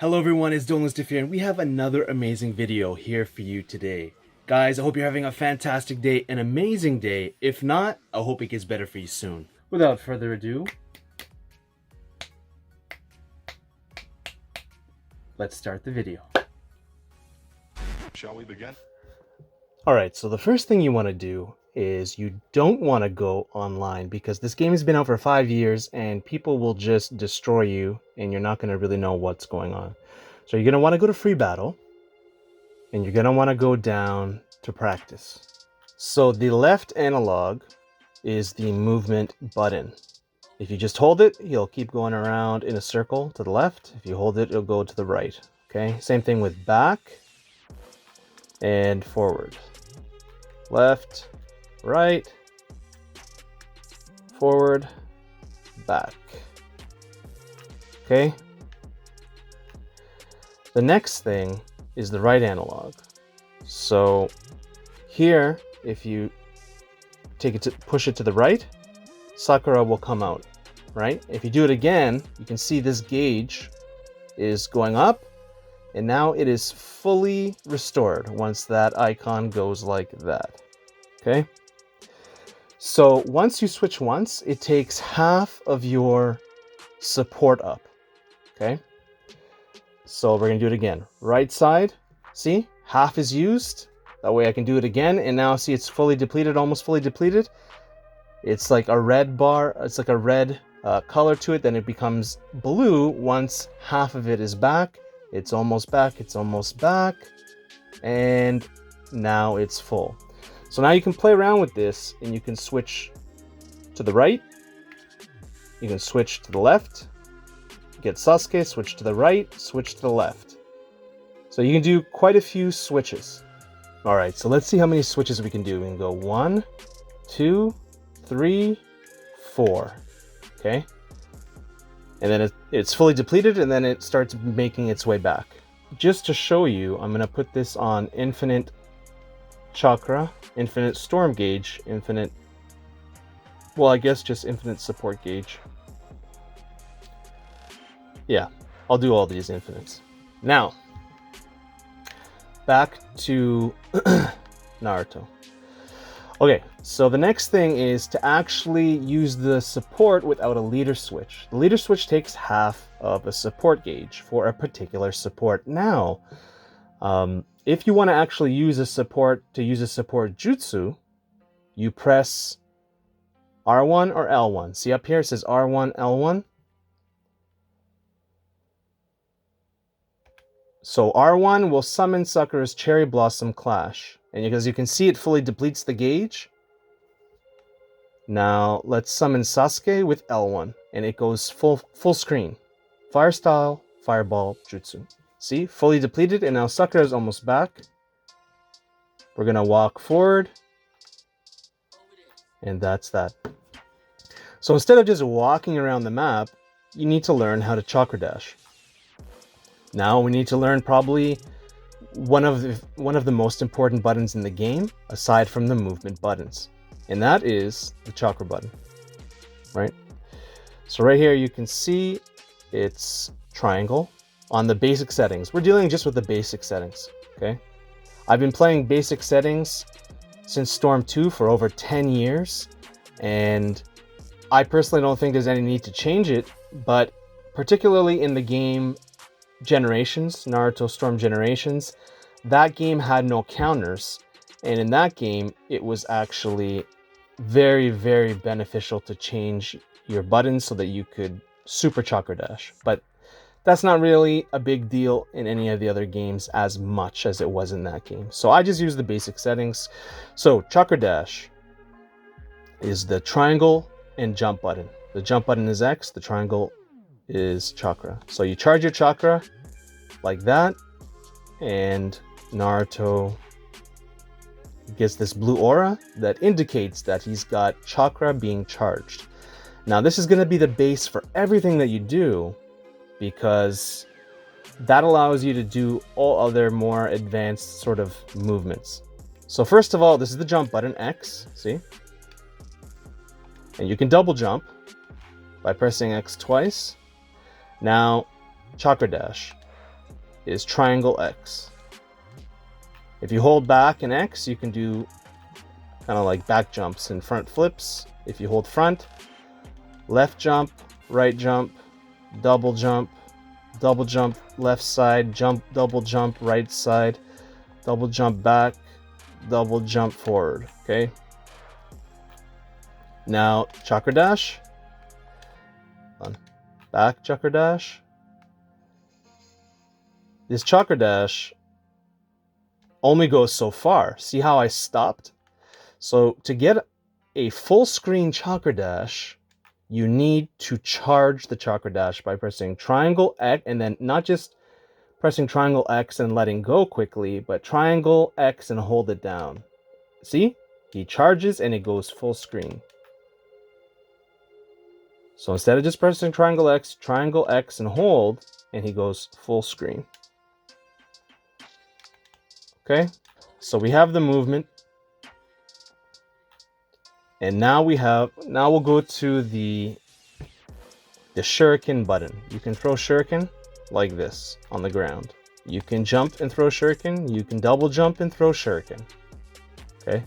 Hello everyone, it's DontLoseToFear, and we have another amazing video here for you today. Guys, I hope you're having a fantastic day, an amazing day. If not, I hope it gets better for you soon. Without further ado, let's start the video. Shall we begin? Alright, so the first thing you want to do is you don't want to go online because this game has been out for 5 years and people will just destroy you and you're not going to really know what's going on. So you're going to want to go to free battle and you're going to want to go down to practice. So the left analog is the movement button. If you just hold it, you'll keep going around in a circle to the left. If you hold it, it'll go to the right. Okay, same thing with back and forward. Left, right, forward, back. Okay. The next thing is the right analog. So here, if you take it to push it to the right, chakra will come out, right? If you do it again, you can see this gauge is going up, and now it is fully restored once that icon goes like that. Okay? So once you switch once, it takes half of your support up. Okay? So we're going to do it again. Right side, see? Half is used. That way I can do it again, and now see it's fully depleted, almost fully depleted. It's like a red bar, it's like a red color to it, then it becomes blue once half of it is back. It's almost back, it's almost back, and now it's full. So now you can play around with this, and you can switch to the right, you can switch to the left, get Sasuke, switch to the right, switch to the left. So you can do quite a few switches. Alright, so let's see how many switches we can do. We can go 1, 2, 3, 4. Okay? And then it's fully depleted, and then it starts making its way back. Just to show you, I'm going to put this on infinite chakra, infinite storm gauge, infinite, well, I guess just infinite support gauge. Yeah, I'll do all these infinites. Now, back to Naruto. Okay, so the next thing is to actually use the support without a leader switch. The leader switch takes half of a support gauge for a particular support. Now, if you want to actually use a support jutsu, you press R1 or L1. See up here it says R1, L1. So R1 will summon Sakura's Cherry Blossom Clash. And as you can see, it fully depletes the gauge. Now let's summon Sasuke with L1, and it goes full screen. Fire style, fireball, jutsu. See, fully depleted, and now Sakura is almost back. We're gonna walk forward, and that's that. So instead of just walking around the map, you need to learn how to chakra dash. Now we need to learn probably one of the most important buttons in the game, aside from the movement buttons, and that is the chakra button, right? So right here you can see it's triangle on the basic settings. We're dealing just with the basic settings, okay? I've been playing basic settings since Storm 2 for over 10 years, and I personally don't think there's any need to change it, but particularly in the game Generations, Naruto Storm Generations, that game had no counters, and in that game it was actually very, very beneficial to change your buttons so that you could super chakra dash. But that's not really a big deal in any of the other games as much as it was in that game. So I just use the basic settings. So chakra dash is the triangle and jump button. The jump button is X, the triangle is chakra. So you charge your chakra like that, and Naruto gets this blue aura that indicates that he's got chakra being charged. Now this is going to be the base for everything that you do, because that allows you to do all other more advanced sort of movements. So first of all, this is the jump button, X, see? And you can double jump by pressing X twice. Now, chakra dash. is triangle X. If you hold back and X, you can do kind of like back jumps and front flips. If you hold front, left jump, right jump, double jump, left side, jump, double jump, right side, double jump back, double jump forward, okay? Now, chakra dash. Back chakra dash. This chakra dash only goes so far. See how I stopped? So to get a full screen chakra dash, you need to charge the chakra dash by pressing triangle X, and then not just pressing triangle X and letting go quickly, but triangle X and hold it down. See? He charges and it goes full screen. So instead of just pressing triangle X and hold, and he goes full screen. Okay, so we have the movement. And now we'll go to the Shuriken button. You can throw Shuriken like this on the ground. You can jump and throw Shuriken. You can double jump and throw Shuriken. Okay.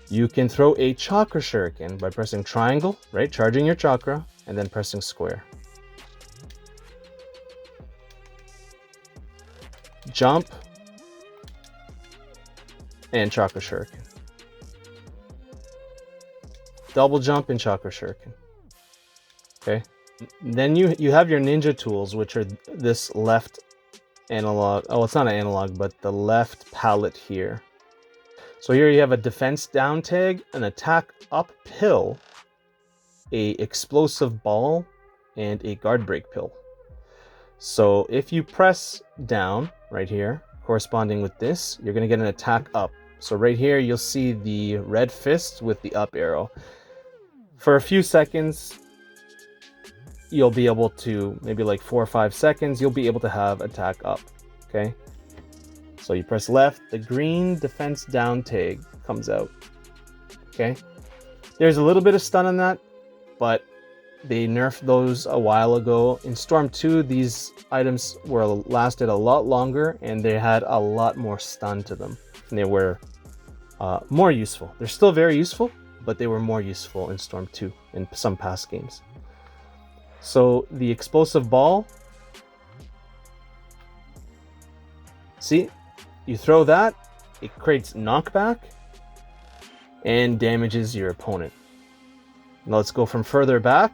You can throw a chakra Shuriken by pressing triangle, right? Charging your chakra, and then pressing square. Jump and chakra Shuriken. Double jump and chakra Shuriken. Okay. Then you have your ninja tools, which are this left analog. Oh, it's not an analog, but the left palette here. So here you have a defense down tag, an attack up pill, a explosive ball, and a guard break pill. So if you press down right here, corresponding with this, you're going to get an attack up. So right here, you'll see the red fist with the up arrow. For a few seconds, you'll be able to, maybe like 4 or 5 seconds, you'll be able to have attack up. Okay. So you press left, the green defense down tag comes out. Okay. There's a little bit of stun on that, but they nerfed those a while ago. In Storm 2, these items lasted a lot longer and they had a lot more stun to them. And they were more useful. They're still very useful, but they were more useful in Storm 2 in some past games. So the explosive ball, see, you throw that, it creates knockback and damages your opponent. Now let's go from further back.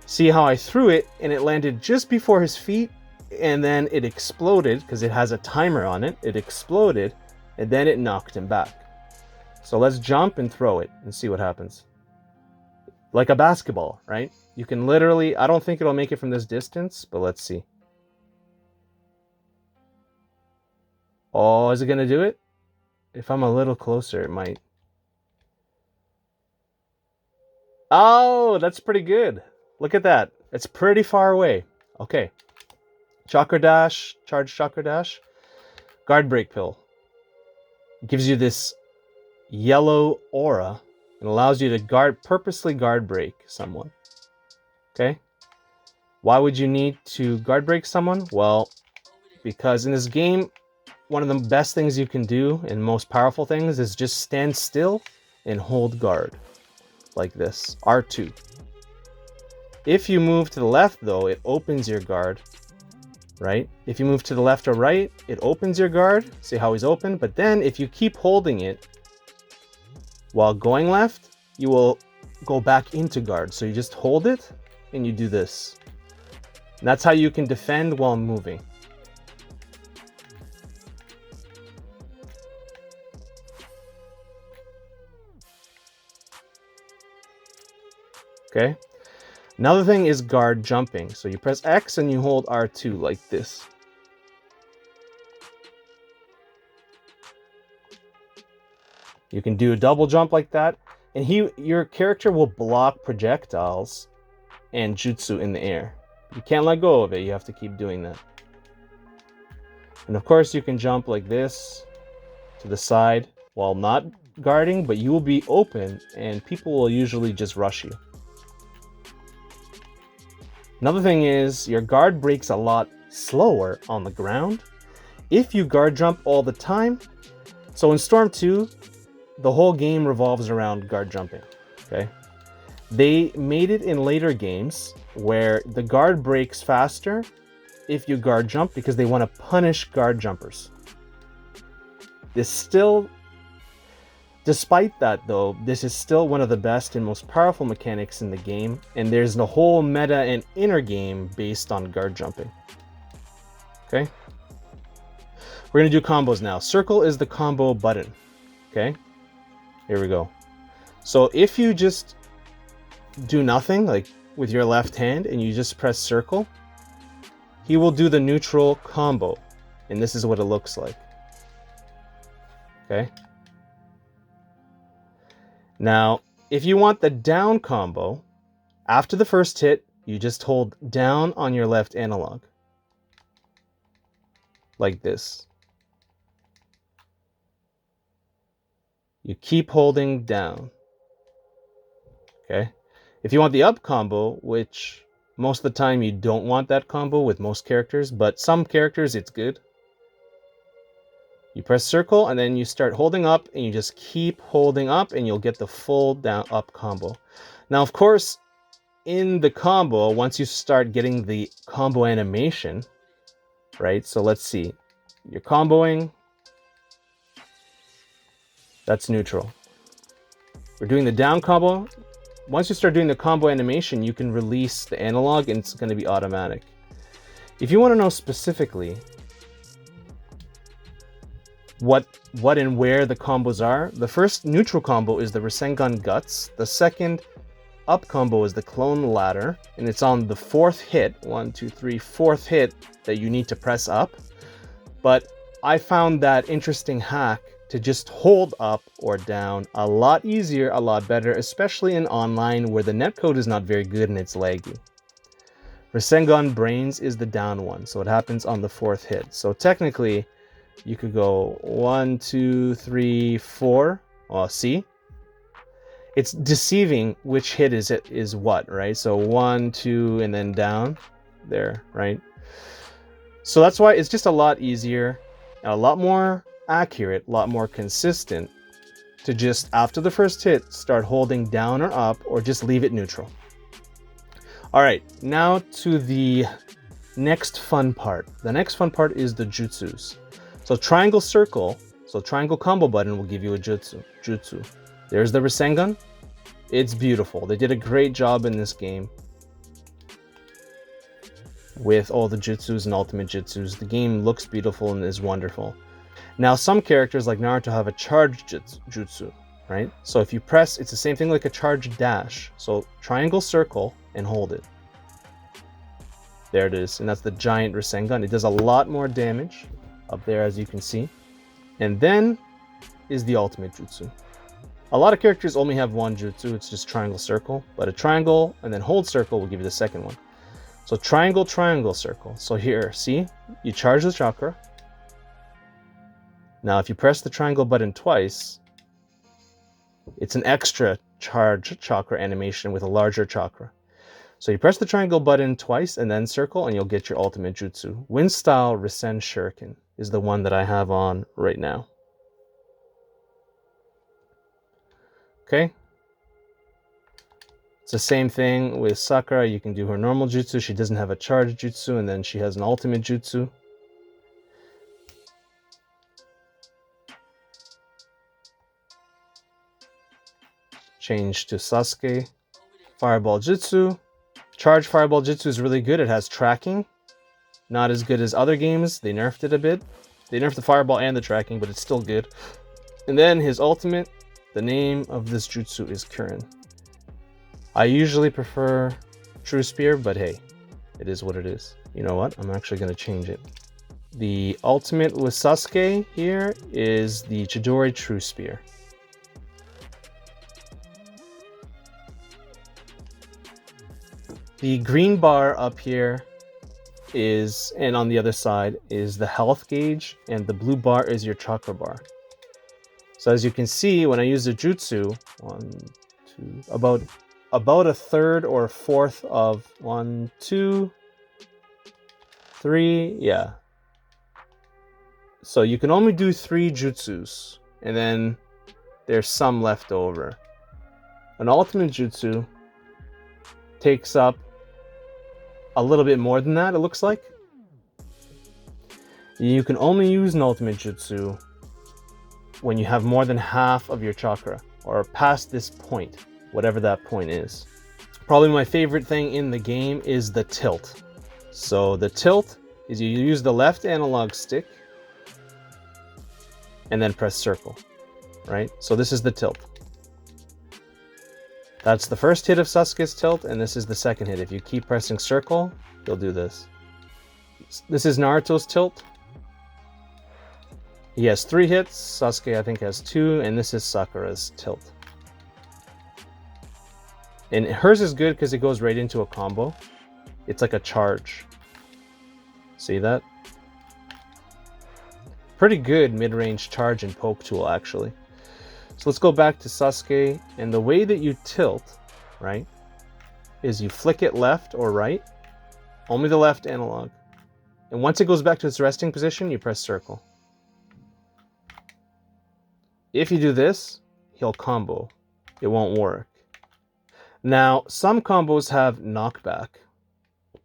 See how I threw it and it landed just before his feet, and then it exploded because it has a timer on it. It exploded and then it knocked him back. So let's jump and throw it and see what happens. Like a basketball, right? You can literally, I don't think it'll make it from this distance, but let's see. Oh, is it going to do it? If I'm a little closer, it might. Oh, that's pretty good. Look at that. It's pretty far away. Okay. Chakra dash, charge chakra dash. Guard break pill. It gives you this yellow aura and allows you to purposely guard break someone. Okay. Why would you need to guard break someone? Well, because in this game, one of the best things you can do and most powerful things is just stand still and hold guard like this, R2. If you move to the left though, it opens your guard, right? If you move to the left or right, it opens your guard. See how he's open? But then if you keep holding it while going left, you will go back into guard. So you just hold it and you do this. And that's how you can defend while moving. Okay. Another thing is guard jumping. So you press X and you hold R2 like this. You can do a double jump like that, and your character will block projectiles and jutsu in the air. You can't let go of it. You have to keep doing that. And of course, you can jump like this to the side while not guarding, but you will be open and people will usually just rush you. Another thing is your guard breaks a lot slower on the ground if you guard jump all the time. So in Storm 2, the whole game revolves around guard jumping, okay? They made it in later games where the guard breaks faster if you guard jump because they want to punish guard jumpers. Despite that though, this is still one of the best and most powerful mechanics in the game, and there's the whole meta and inner game based on guard jumping. Okay? We're going to do combos now. Circle is the combo button. Okay? Here we go. So if you just do nothing, like with your left hand, and you just press circle, he will do the neutral combo. And this is what it looks like. Okay? Now, if you want the down combo, after the first hit, you just hold down on your left analog. Like this. You keep holding down. Okay? If you want the up combo, which most of the time you don't want that combo with most characters, but some characters it's good. You press circle and then you start holding up and you just keep holding up and you'll get the full down up combo. Now, of course, in the combo, once you start getting the combo animation, right? So let's see. You're comboing. That's neutral. We're doing the down combo. Once you start doing the combo animation, you can release the analog and it's going to be automatic. If you want to know specifically what and where the combos are, the first neutral combo is the Rasengan Guts. The second up combo is the Clone Ladder, and it's on the fourth hit, 1, 2, 3, fourth hit that you need to press up. But I found that interesting hack to just hold up or down a lot easier, a lot better, especially in online where the netcode is not very good and it's laggy. Rasengan Brains is the down one, so it happens on the fourth hit. So technically, you could go 1, 2, 3, 4. Well, see? It's deceiving which hit is what, right? So 1, 2, and then down there, right? So that's why it's just a lot easier, a lot more accurate, a lot more consistent to just after the first hit start holding down or up or just leave it neutral. All right, now to the next fun part. The next fun part is the jutsus. So triangle circle, so triangle combo button will give you a jutsu. There's the Rasengan. It's beautiful. They did a great job in this game with all the jutsus and ultimate jutsus. The game looks beautiful and is wonderful. Now, some characters like Naruto have a charge jutsu, right? So if you press, it's the same thing like a charge dash. So triangle circle and hold it. There it is. And that's the giant Rasengan. It does a lot more damage up there, as you can see. And then is the ultimate jutsu. A lot of characters only have one jutsu. It's just triangle circle. But a triangle and then hold circle will give you the second one. So triangle, triangle, circle. So here, see? You charge the chakra. Now, if you press the triangle button twice, it's an extra charge chakra animation with a larger chakra. So you press the triangle button twice and then circle and you'll get your ultimate jutsu. Wind style Risen Shuriken is the one that I have on right now. Okay. It's the same thing with Sakura. You can do her normal jutsu. She doesn't have a charge jutsu, and then she has an ultimate jutsu. Change to Sasuke. Fireball jutsu. Charge fireball jutsu is really good. It has tracking. Not as good as other games. They nerfed it a bit. They nerfed the fireball and the tracking, but it's still good. And then his ultimate, the name of this jutsu is Kurin. I usually prefer True Spear, but hey, it is what it is. You know what? I'm actually going to change it. The ultimate with Sasuke here is the Chidori True Spear. The green bar up here is, and on the other side, is the health gauge, and the blue bar is your chakra bar. So as you can see, when I use the jutsu, about a third or a fourth of 1, 2, 3, yeah. So you can only do 3 jutsus, and then there's some left over. An ultimate jutsu takes up a little bit more than that, it looks like. You can only use an ultimate jutsu when you have more than half of your chakra, or past this point, whatever that point is. Probably my favorite thing in the game is the tilt. So the tilt is you use the left analog stick and then press circle, right? So this is the tilt. That's the first hit of Sasuke's tilt, and this is the second hit. If you keep pressing circle, you'll do this. This is Naruto's tilt. He has 3 hits, Sasuke I think has 2, and this is Sakura's tilt. And hers is good because it goes right into a combo. It's like a charge. See that? Pretty good mid-range charge and poke tool, actually. So let's go back to Sasuke, and the way that you tilt, right, is you flick it left or right, only the left analog. And once it goes back to its resting position, you press circle. If you do this, he'll combo. It won't work. Now, some combos have knockback.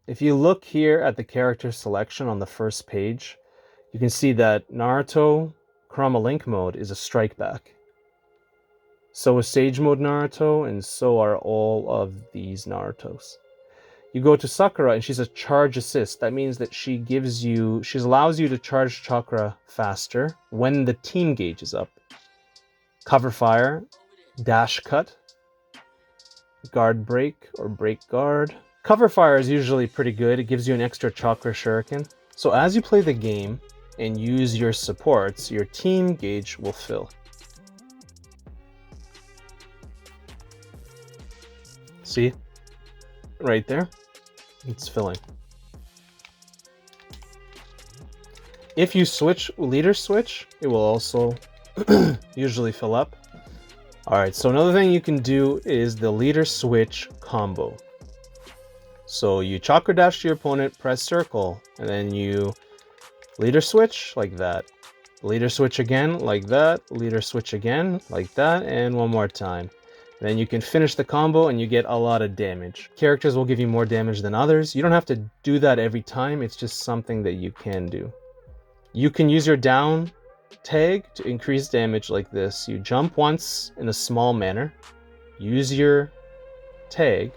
If you look here at the character selection on the first page, you can see that Naruto Kurama Link mode is a strike back. So is Sage Mode Naruto, and so are all of these Narutos. You go to Sakura, and she's a charge assist. That means that she allows you to charge chakra faster when the team gauge is up. Cover fire, dash cut, guard break or break guard. Cover fire is usually pretty good. It gives you an extra chakra shuriken. So as you play the game and use your supports, your team gauge will fill. See? Right there? It's filling. If you leader switch, it will also usually fill up. Alright, so another thing you can do is the leader switch combo. So you chakra dash to your opponent, press circle, and then you leader switch like that. Leader switch again like that, leader switch again like that, and one more time. Then you can finish the combo and you get a lot of damage. Characters will give you more damage than others. You don't have to do that every time, it's just something that you can do. You can use your down tag to increase damage like this. You jump once in a small manner, use your tag,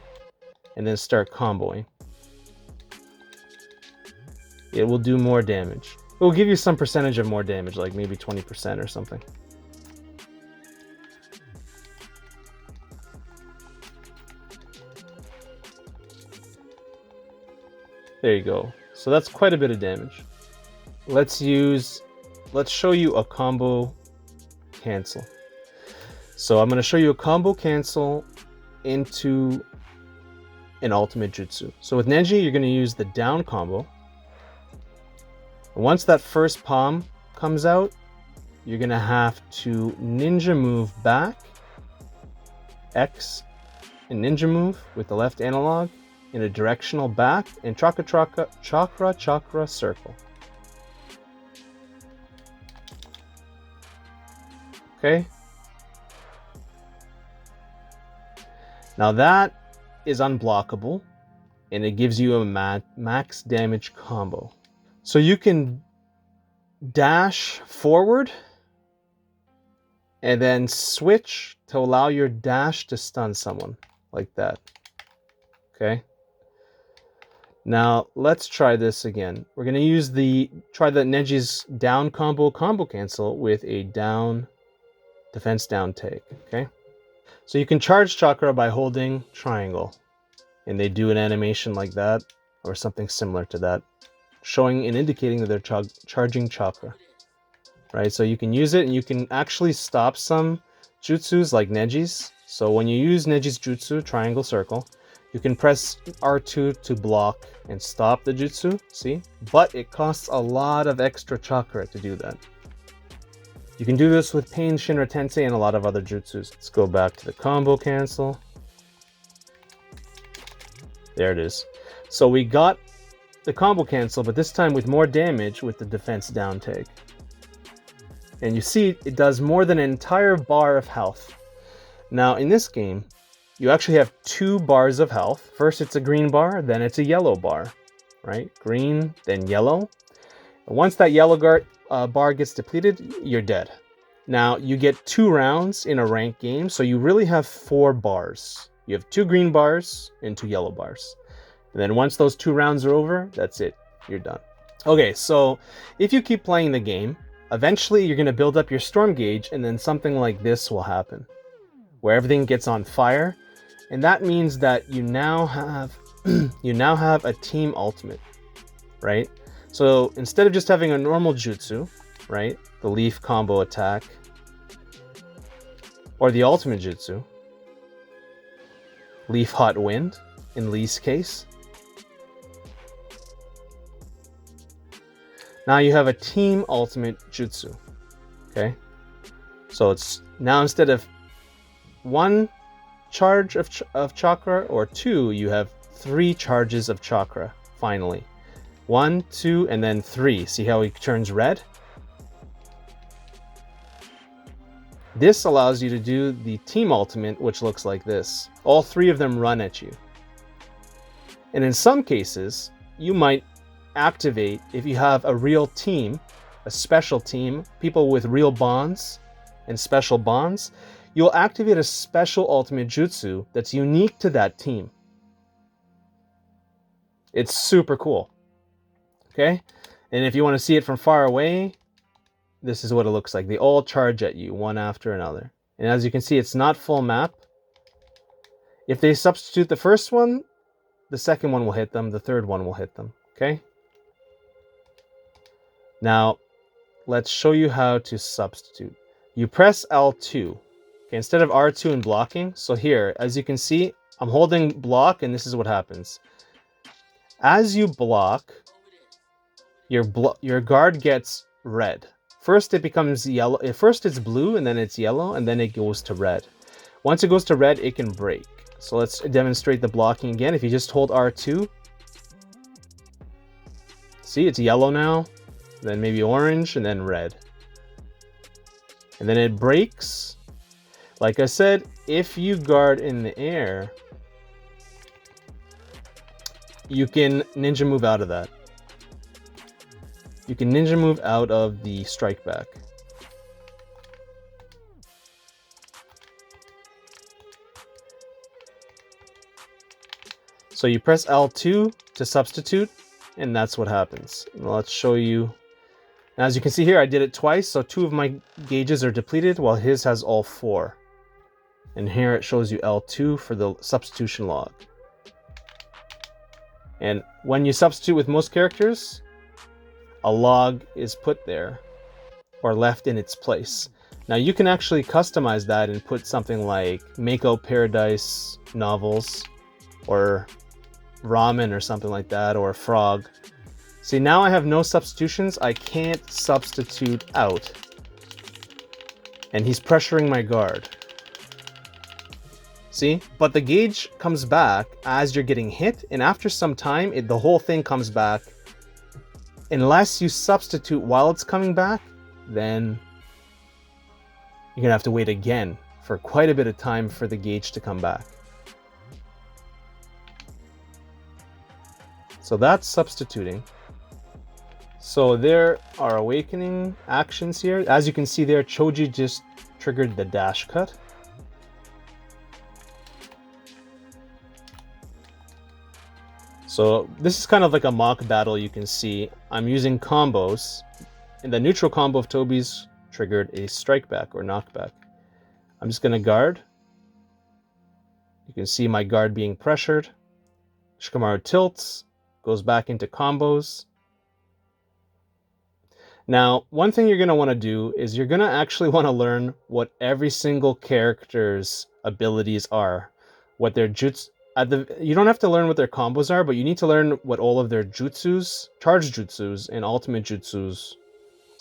and then start comboing. It will do more damage. It will give you some percentage of more damage, like maybe 20% or something. There you go. So that's quite a bit of damage. Let's show you a combo cancel. So I'm going to show you a combo cancel into an ultimate jutsu. So with Neji, you're going to use the down combo. Once that first palm comes out, you're going to have to ninja move back, X, and ninja move with the left analog in a directional back, and chakra circle. Okay. Now that is unblockable, and it gives you a max damage combo. So you can dash forward and then switch to allow your dash to stun someone like that. Okay. Now let's try this again. We're going to try the Neji's down combo cancel with a down defense down take. Okay. So you can charge chakra by holding triangle, and they do an animation like that or something similar to that, showing and indicating that they're charging chakra, right? So you can use it, and you can actually stop some jutsus like Neji's. So when you use Neji's jutsu, triangle circle, you can press R2 to block and stop the jutsu, see? But it costs a lot of extra chakra to do that. You can do this with Pain Shinra Tensei and a lot of other jutsus. Let's go back to the combo cancel. There it is. So we got the combo cancel, but this time with more damage with the defense down tag. And you see it does more than an entire bar of health. Now in this game, you actually have 2 bars of health. First it's a green bar, then it's a yellow bar, right? Green, then yellow. And once that yellow bar gets depleted, you're dead. Now you get 2 rounds in a ranked game, so you really have 4 bars. You have 2 green bars and 2 yellow bars. And then once those 2 rounds are over, that's it. You're done. Okay, so if you keep playing the game, eventually you're going to build up your storm gauge, and then something like this will happen, where everything gets on fire. And that means that you now have a team ultimate, right? So instead of just having a normal jutsu, right, the leaf combo attack, or the ultimate jutsu, leaf hot wind in Lee's case, now you have a team ultimate jutsu. Okay, so it's now instead of 1 charge of chakra or 2, you have 3 charges of chakra. Finally, 1, 2, and then 3. See how he turns red? This allows you to do the team ultimate, which looks like this. All 3 of them run at you. And in some cases, you might activate, if you have a real team, a special team, people with real bonds and special bonds, you'll activate a special ultimate jutsu that's unique to that team. It's super cool. Okay? And if you want to see it from far away, this is what it looks like. They all charge at you, one after another. And as you can see, it's not full map. If they substitute the first one, the second one will hit them, the third one will hit them. Okay? Now, let's show you how to substitute. You press L2. Okay, instead of R2 and blocking. So here, as you can see, I'm holding block, and this is what happens. As you block, your guard gets red. First it becomes yellow. At first it's blue, and then it's yellow, and then it goes to red. Once it goes to red, it can break. So let's demonstrate the blocking again. If you just hold R2, see, it's yellow now, then maybe orange, and then red. And then it breaks. Like I said, if you guard in the air, you can ninja move out of that. You can ninja move out of the strike back. So you press L2 to substitute, and that's what happens. Let's show you. As you can see here, I did it twice, so 2 of my gauges are depleted, while his has all 4. And here it shows you L2 for the substitution log. And when you substitute with most characters, a log is put there, or left in its place. Now you can actually customize that and put something like Makeout Paradise novels, or ramen or something like that, or frog. See, now I have no substitutions. I can't substitute out. And he's pressuring my guard. See? But the gauge comes back as you're getting hit, and after some time, the whole thing comes back. Unless you substitute while it's coming back, then you're gonna have to wait again for quite a bit of time for the gauge to come back. So that's substituting. So there are awakening actions here. As you can see there, Choji just triggered the dash cut. So this is kind of like a mock battle. You can see I'm using combos, and the neutral combo of Tobi's triggered a strike back or knockback. I'm just going to guard. You can see my guard being pressured. Shikamaru tilts, goes back into combos. Now, one thing you're going to want to do is you're going to actually want to learn what every single character's abilities are, what their jutsu. You don't have to learn what their combos are, but you need to learn what all of their jutsus, charge jutsus, and ultimate jutsus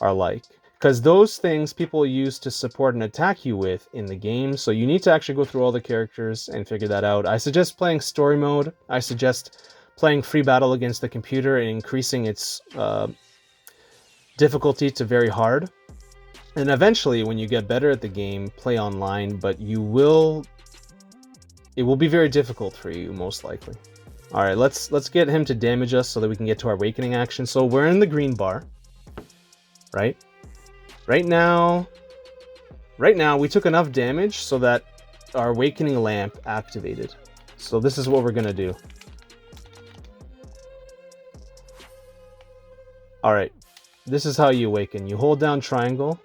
are like. Because those things people use to support and attack you with in the game, so you need to actually go through all the characters and figure that out. I suggest playing story mode. I suggest playing free battle against the computer and increasing its difficulty to very hard. And eventually, when you get better at the game, play online, but it will be very difficult for you, most likely. All right, let's get him to damage us so that we can get to our awakening action. So we're in the green bar, right? Right now, we took enough damage so that our awakening lamp activated. So this is what we're gonna do. All right, this is how you awaken. You hold down triangle,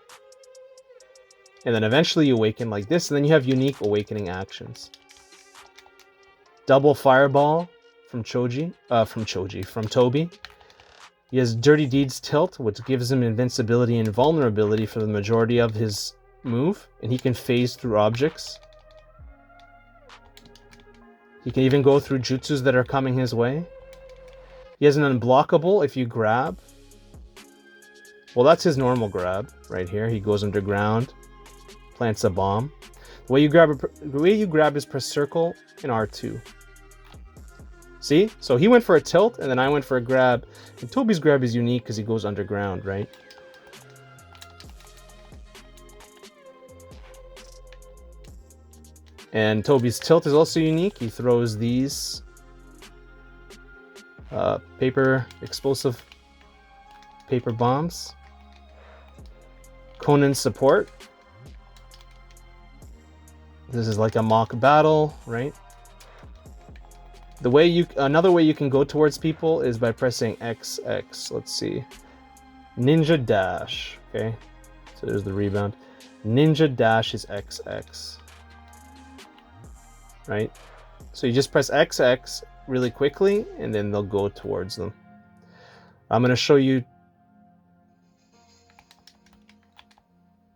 and then eventually you awaken like this, and then you have unique awakening actions. Double fireball from Toby. He has Dirty Deeds Tilt, which gives him invincibility and vulnerability for the majority of his move, and he can phase through objects. He can even go through jutsus that are coming his way. He has an unblockable if you grab. Well, that's his normal grab right here. He goes underground, plants a bomb. The way you grab is press circle and R2. See? So he went for a tilt, and then I went for a grab. And Toby's grab is unique because he goes underground, right? And Toby's tilt is also unique. He throws these explosive paper bombs. Conan's support. This is like a mock battle, right? Another way you can go towards people is by pressing XX. Let's see. Ninja dash. Okay. So there's the rebound. Ninja dash is XX. Right? So you just press XX really quickly, and then they'll go towards them. I'm going to show you.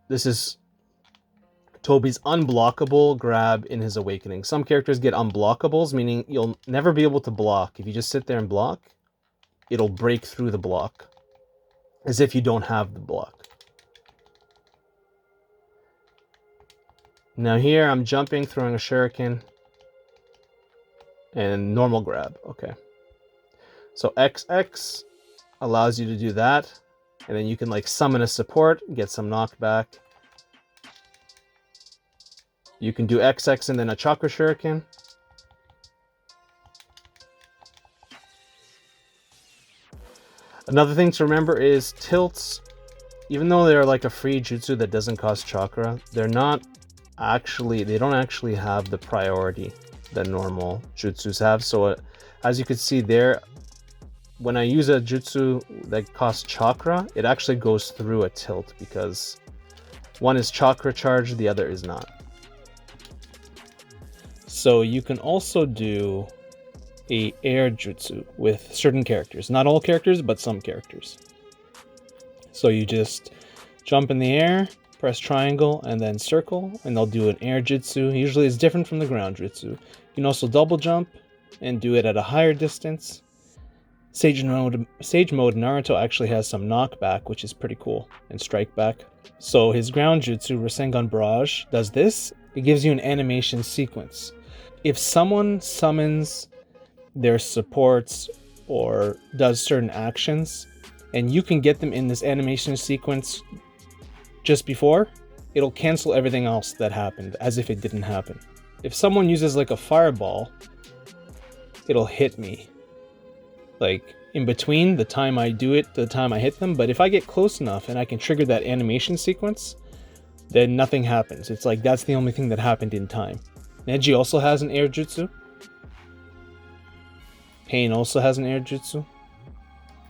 This is Toby's unblockable grab in his awakening. Some characters get unblockables, meaning you'll never be able to block. If you just sit there and block, it'll break through the block, as if you don't have the block. Now here I'm jumping, throwing a shuriken, and normal grab. Okay. So XX allows you to do that, and then you can like summon a support, get some knockback. You can do XX and then a chakra shuriken. Another thing to remember is tilts, even though they're like a free jutsu that doesn't cost chakra, they don't actually have the priority that normal jutsus have. So as you can see there, when I use a jutsu that costs chakra, it actually goes through a tilt because one is chakra charged, the other is not. So you can also do a air jutsu with certain characters. Not all characters, but some characters. So you just jump in the air, press triangle, and then circle, and they'll do an air jutsu. Usually it's different from the ground jutsu. You can also double jump and do it at a higher distance. Sage mode Naruto actually has some knockback, which is pretty cool, and strike back. So his ground jutsu, Rasengan Barrage, does this. It gives you an animation sequence. If someone summons their supports or does certain actions, and you can get them in this animation sequence just before, it'll cancel everything else that happened as if it didn't happen. If someone uses like a fireball, it'll hit me like in between the time I do it to the time I hit them. But if I get close enough and I can trigger that animation sequence, then nothing happens. It's like that's the only thing that happened in time. Neji also has an air jutsu. Pain also has an air jutsu.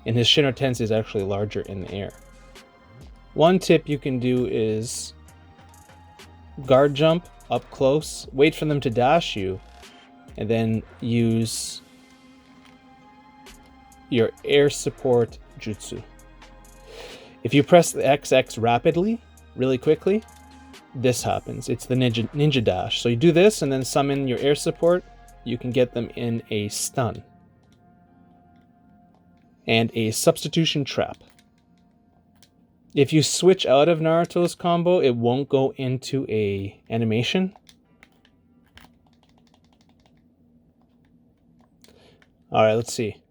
And his Shinra Tensei is actually larger in the air. One tip you can do is guard jump up close, wait for them to dash you, and then use your air support jutsu. If you press the XX rapidly, really quickly, this happens. It's the ninja dash. So you do this and then summon your air support. You can get them in a stun. And a substitution trap. If you switch out of Naruto's combo, it won't go into a animation. All right, let's see.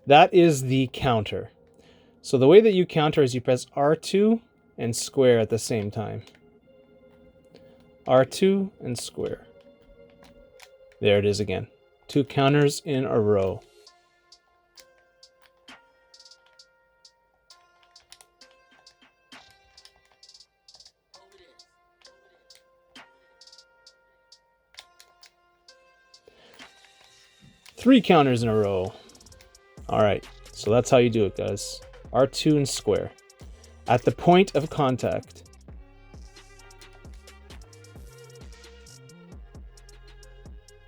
That is the counter. So the way that you counter is you press R2 and square at the same time. R2 and square. There it is again. 2 counters in a row. Three counters in a row. All right, so that's how you do it, guys. R2 and square. At the point of contact.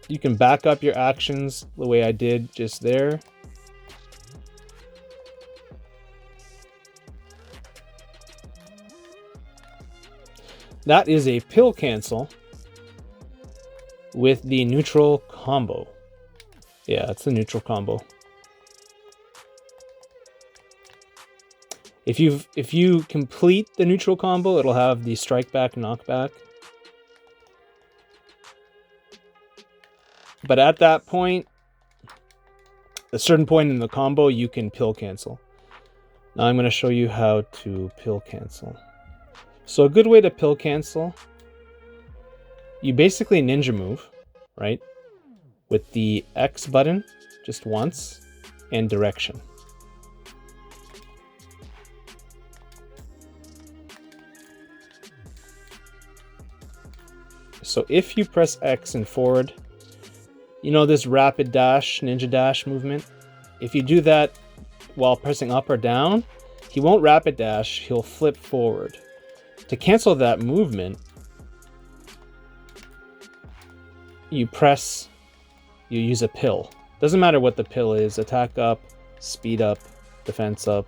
You can back up your actions the way I did just there. That is a pill cancel with the neutral combo. Yeah, it's the neutral combo. If you complete the neutral combo, it'll have the strike back, knockback. But at that point, a certain point in the combo, you can pill cancel. Now I'm going to show you how to pill cancel. So a good way to pill cancel, you basically ninja move, right? With the X button just once and direction. So if you press X and forward, you know this rapid dash, ninja dash movement? If you do that while pressing up or down, he won't rapid dash, he'll flip forward. To cancel that movement, you use a pill. Doesn't matter what the pill is, attack up, speed up, defense up.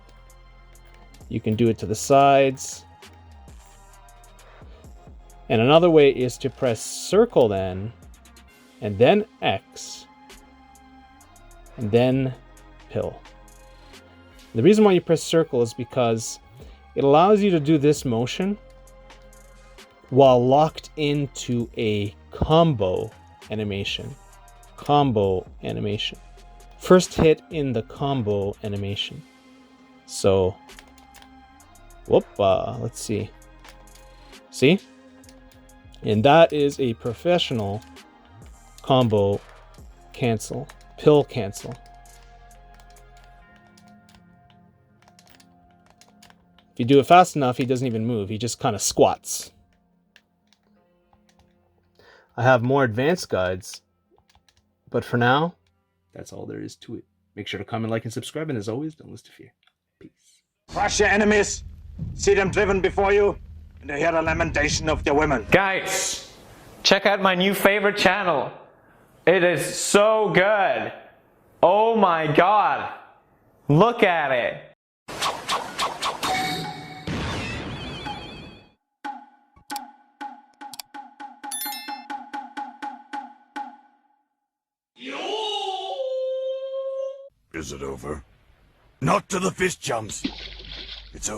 You can do it to the sides. And another way is to press circle then, and then X, and then pill. The reason why you press circle is because it allows you to do this motion while locked into a combo animation. Combo animation. First hit in the combo animation. So, let's see. See? And that is a professional combo cancel, pill cancel. If you do it fast enough, he doesn't even move. He just kind of squats. I have more advanced guides, but for now, that's all there is to it. Make sure to comment, like, and subscribe, and as always, don't lose to fear. Peace. Crush your enemies, see them driven before you, and hear the lamentation of their women. Guys, check out my new favorite channel. It is so good. Oh my god. Look at it. Is it over? Not to the fist jumps. It's over.